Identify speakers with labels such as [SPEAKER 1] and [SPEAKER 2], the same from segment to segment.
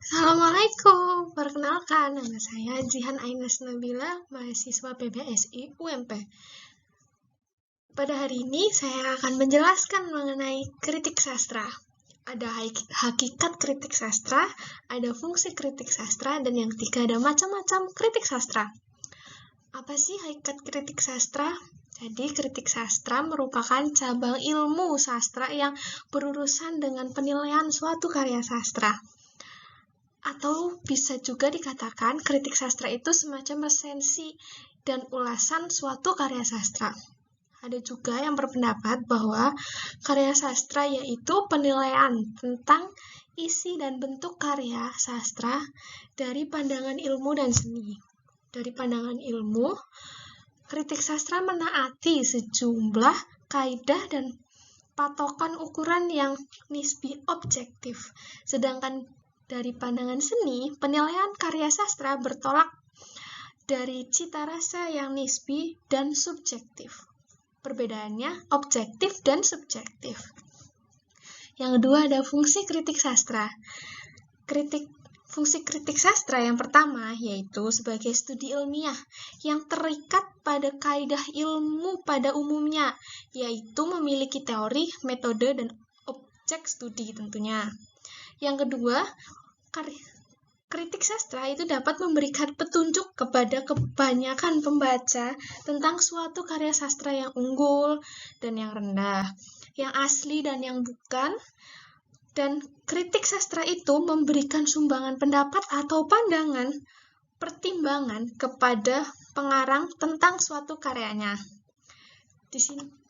[SPEAKER 1] Assalamualaikum, perkenalkan nama saya Jihan Ainas Nabila, mahasiswa PBSI UMP. Pada hari ini saya akan menjelaskan mengenai kritik sastra. Ada hakikat kritik sastra, ada fungsi kritik sastra, dan yang ketiga ada macam-macam kritik sastra. Apa sih hakikat kritik sastra? Jadi kritik sastra merupakan cabang ilmu sastra yang berurusan dengan penilaian suatu karya sastra. Atau bisa juga dikatakan kritik sastra itu semacam resensi dan ulasan suatu karya sastra. Ada juga yang berpendapat bahwa karya sastra yaitu penilaian tentang isi dan bentuk karya sastra dari pandangan ilmu dan seni. Dari pandangan ilmu, kritik sastra menaati sejumlah kaidah dan patokan ukuran yang nisbi objektif, sedangkan dari pandangan seni, penilaian karya sastra bertolak dari cita rasa yang nisbi dan subjektif. Perbedaannya objektif dan subjektif. Yang kedua ada fungsi kritik sastra. Fungsi kritik sastra yang pertama yaitu sebagai studi ilmiah yang terikat pada kaidah ilmu pada umumnya, yaitu memiliki teori, metode, dan objek studi tentunya. Yang kedua, kritik sastra itu dapat memberikan petunjuk kepada kebanyakan pembaca tentang suatu karya sastra yang unggul dan yang rendah, yang asli dan yang bukan. Dan kritik sastra itu memberikan sumbangan pendapat atau pandangan, pertimbangan kepada pengarang tentang suatu karyanya. Di sini.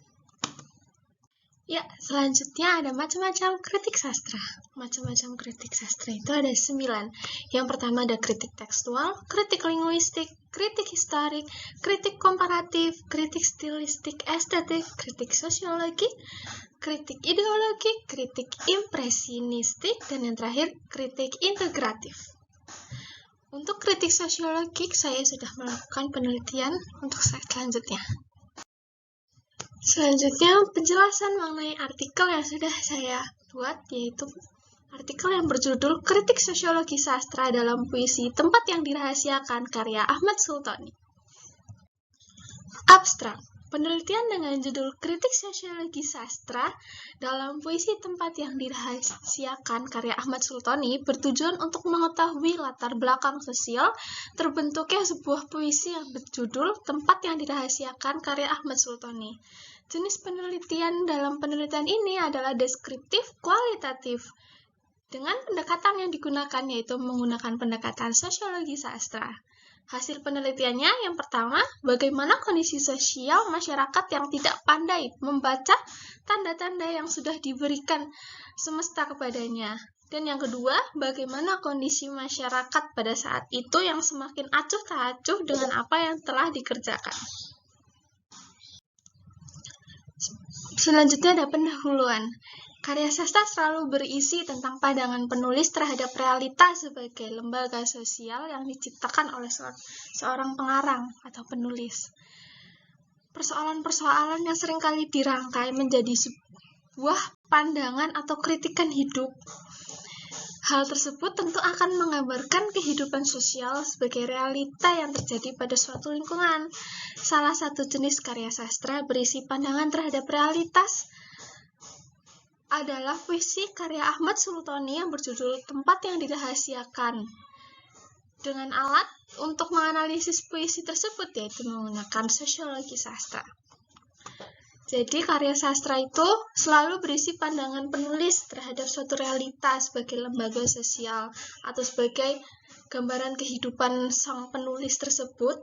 [SPEAKER 1] Ya, selanjutnya ada macam-macam kritik sastra. Macam-macam kritik sastra itu ada 9. Yang pertama ada kritik tekstual, kritik linguistik, kritik historik, kritik komparatif, kritik stilistik estetik, kritik sosiologi, kritik ideologi, kritik impresionistik, dan yang terakhir kritik integratif. Untuk kritik sosiologik, saya sudah melakukan penelitian untuk slide selanjutnya. Selanjutnya, penjelasan mengenai artikel yang sudah saya buat, yaitu artikel yang berjudul Kritik Sosiologi Sastra dalam Puisi Tempat yang Dirahasiakan karya Ahmad Sultoni. Abstrak. Penelitian dengan judul Kritik Sosiologi Sastra dalam Puisi Tempat yang Dirahasiakan karya Ahmad Sultoni bertujuan untuk mengetahui latar belakang sosial terbentuknya sebuah puisi yang berjudul Tempat yang Dirahasiakan karya Ahmad Sultoni. Jenis penelitian dalam penelitian ini adalah deskriptif kualitatif. Dengan pendekatan yang digunakan yaitu menggunakan pendekatan sosiologi sastra. Hasil penelitiannya yang pertama, bagaimana kondisi sosial masyarakat yang tidak pandai membaca tanda-tanda yang sudah diberikan semesta kepadanya. Dan yang kedua, bagaimana kondisi masyarakat pada saat itu yang semakin acuh tak acuh dengan apa yang telah dikerjakan. Selanjutnya ada pendahuluan. Karya sastra selalu berisi tentang pandangan penulis terhadap realitas sebagai lembaga sosial yang diciptakan oleh seorang pengarang atau penulis. Persoalan-persoalan yang seringkali dirangkai menjadi sebuah pandangan atau kritikan hidup. Hal tersebut tentu akan menggambarkan kehidupan sosial sebagai realita yang terjadi pada suatu lingkungan. Salah satu jenis karya sastra berisi pandangan terhadap realitas adalah puisi karya Ahmad Sultoni yang berjudul Tempat yang Dirahasiakan. Dengan alat untuk menganalisis puisi tersebut yaitu menggunakan sosiologi sastra. Jadi karya sastra itu selalu berisi pandangan penulis terhadap suatu realitas sebagai lembaga sosial atau sebagai gambaran kehidupan sang penulis tersebut.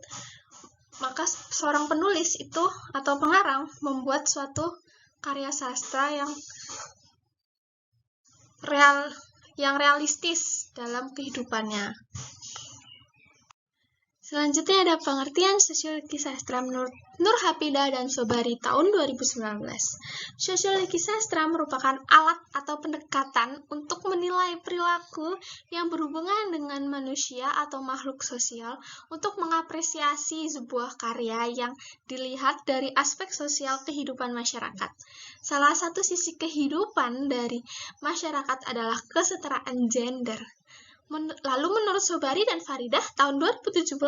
[SPEAKER 1] Maka seorang penulis itu atau pengarang membuat suatu karya sastra yang realistis dalam kehidupannya. Selanjutnya ada pengertian sosiologi sastra menurut Nur Hafidah dan Sobari tahun 2019. Sosiologi sastra merupakan alat atau pendekatan untuk menilai perilaku yang berhubungan dengan manusia atau makhluk sosial untuk mengapresiasi sebuah karya yang dilihat dari aspek sosial kehidupan masyarakat. Salah satu sisi kehidupan dari masyarakat adalah kesetaraan gender. Lalu menurut Sobari dan Faridah tahun 2017,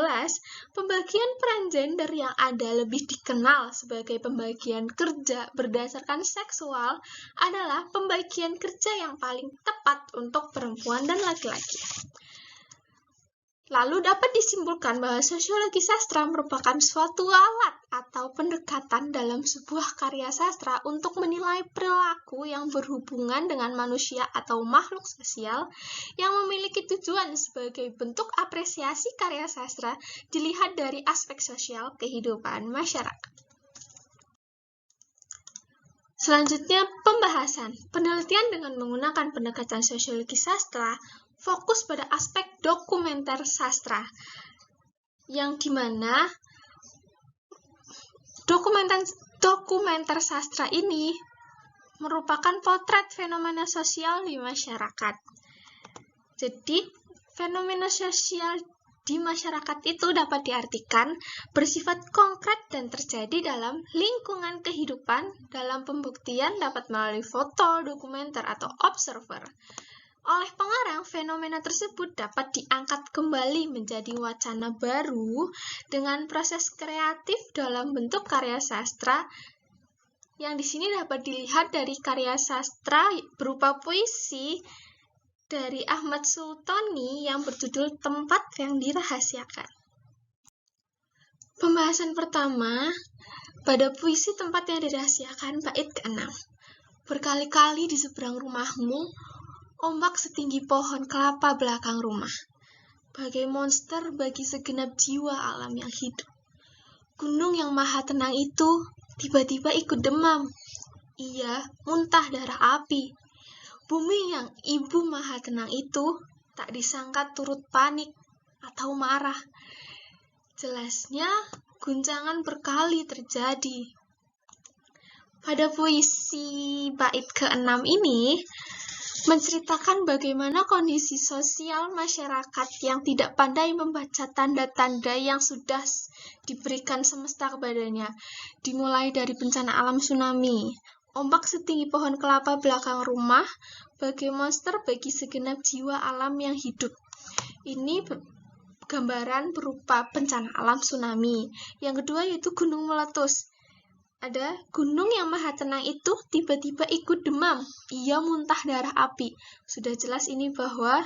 [SPEAKER 1] pembagian peran gender yang ada lebih dikenal sebagai pembagian kerja berdasarkan seksual adalah pembagian kerja yang paling tepat untuk perempuan dan laki-laki. Lalu dapat disimpulkan bahwa sosiologi sastra merupakan suatu alat atau pendekatan dalam sebuah karya sastra untuk menilai perilaku yang berhubungan dengan manusia atau makhluk sosial yang memiliki tujuan sebagai bentuk apresiasi karya sastra dilihat dari aspek sosial kehidupan masyarakat. Selanjutnya, pembahasan. Penelitian dengan menggunakan pendekatan sosiologi sastra fokus pada aspek dokumenter sastra, yang dimana dokumenter sastra ini merupakan potret fenomena sosial di masyarakat. Jadi, fenomena sosial di masyarakat itu dapat diartikan bersifat konkret dan terjadi dalam lingkungan kehidupan. Dalam pembuktian dapat melalui foto, dokumenter, atau observer. Oleh pengarang, fenomena tersebut dapat diangkat kembali menjadi wacana baru dengan proses kreatif dalam bentuk karya sastra, yang di sini dapat dilihat dari karya sastra berupa puisi dari Ahmad Sultoni yang berjudul Tempat yang Dirahasiakan. Pembahasan pertama, pada puisi Tempat yang Dirahasiakan bait ke-6. Berkali-kali di seberang rumahmu, ombak setinggi pohon kelapa belakang rumah, bagai monster bagi segenap jiwa alam yang hidup. Gunung yang maha tenang itu tiba-tiba ikut demam. Ia muntah darah api. Bumi yang ibu maha tenang itu tak disangka turut panik atau marah. Jelasnya, guncangan berkali terjadi. Pada puisi bait ke-6 ini, menceritakan bagaimana kondisi sosial masyarakat yang tidak pandai membaca tanda-tanda yang sudah diberikan semesta kepadanya, dimulai dari bencana alam tsunami, ombak setinggi pohon kelapa belakang rumah, bagai monster bagi segenap jiwa alam yang hidup. Ini gambaran berupa bencana alam tsunami. Yang kedua yaitu gunung meletus. Ada gunung yang maha tenang itu tiba-tiba ikut demam. Ia muntah darah api. Sudah jelas ini bahwa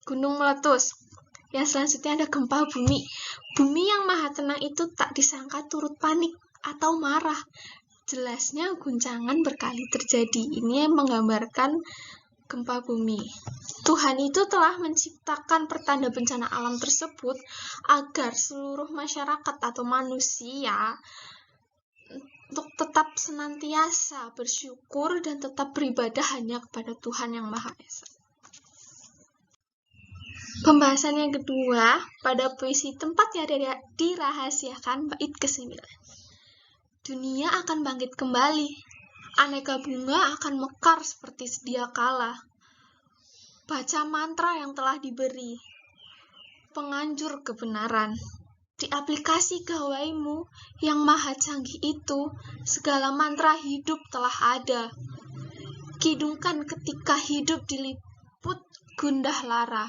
[SPEAKER 1] gunung meletus. Yang selanjutnya ada gempa bumi. Bumi yang maha tenang itu tak disangka turut panik atau marah. Jelasnya guncangan berkali terjadi. Ini menggambarkan gempa bumi. Tuhan itu telah menciptakan pertanda bencana alam tersebut agar seluruh masyarakat atau manusia untuk tetap senantiasa bersyukur dan tetap beribadah hanya kepada Tuhan yang Maha Esa. Pembahasan yang kedua, pada puisi Tempat yang Dirahasiakan bait ke-9. Dunia akan bangkit kembali. Aneka bunga akan mekar seperti sedia kala. Baca mantra yang telah diberi, penganjur kebenaran. Di aplikasi gawaimu yang maha canggih itu, segala mantra hidup telah ada. Kidungkan ketika hidup diliput gundah lara.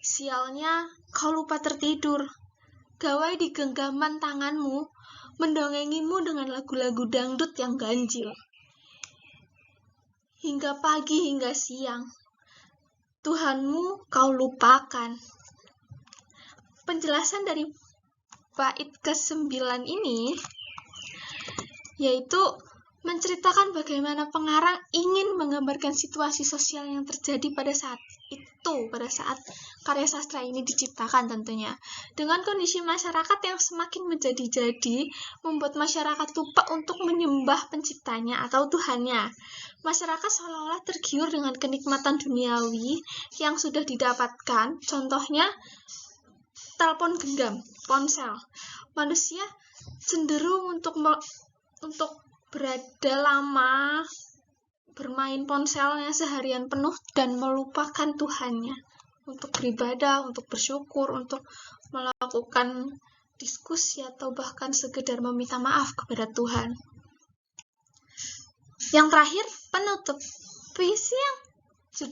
[SPEAKER 1] Sialnya, kau lupa tertidur. Gawai di genggaman tanganmu, mendongengimu dengan lagu-lagu dangdut yang ganjil. Hingga pagi hingga siang, Tuhanmu kau lupakan. Penjelasan dari bait ke-9 ini yaitu menceritakan bagaimana pengarang ingin menggambarkan situasi sosial yang terjadi pada saat itu, pada saat karya sastra ini diciptakan tentunya. Dengan kondisi masyarakat yang semakin menjadi-jadi, membuat masyarakat lupa untuk menyembah penciptanya atau Tuhannya. Masyarakat seolah-olah tergiur dengan kenikmatan duniawi yang sudah didapatkan, contohnya telepon genggam, ponsel. Manusia cenderung untuk berada lama bermain ponselnya seharian penuh dan melupakan Tuhannya untuk beribadah, untuk bersyukur, untuk melakukan diskusi atau bahkan sekedar meminta maaf kepada Tuhan. Yang terakhir, penutup. Puisi yang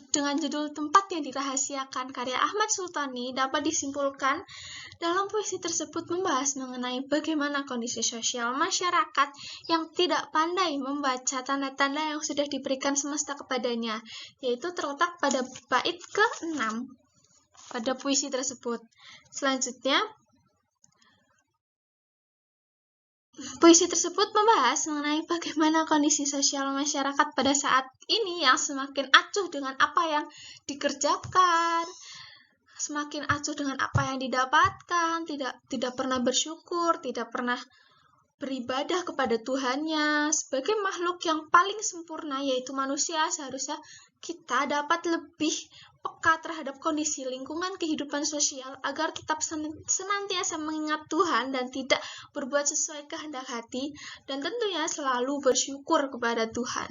[SPEAKER 1] dengan judul Tempat yang Dirahasiakan karya Ahmad Sultani dapat disimpulkan dalam puisi tersebut membahas mengenai bagaimana kondisi sosial masyarakat yang tidak pandai membaca tanda-tanda yang sudah diberikan semesta kepadanya, yaitu terletak pada bait ke-6 pada puisi tersebut. Selanjutnya, puisi tersebut membahas mengenai bagaimana kondisi sosial masyarakat pada saat ini yang semakin acuh dengan apa yang dikerjakan, semakin acuh dengan apa yang didapatkan, tidak pernah bersyukur, tidak pernah beribadah kepada Tuhannya. Sebagai makhluk yang paling sempurna, yaitu manusia, seharusnya kita dapat lebih peka terhadap kondisi lingkungan kehidupan sosial agar kita senantiasa mengingat Tuhan dan tidak berbuat sesuai kehendak hati, dan tentunya selalu bersyukur kepada Tuhan.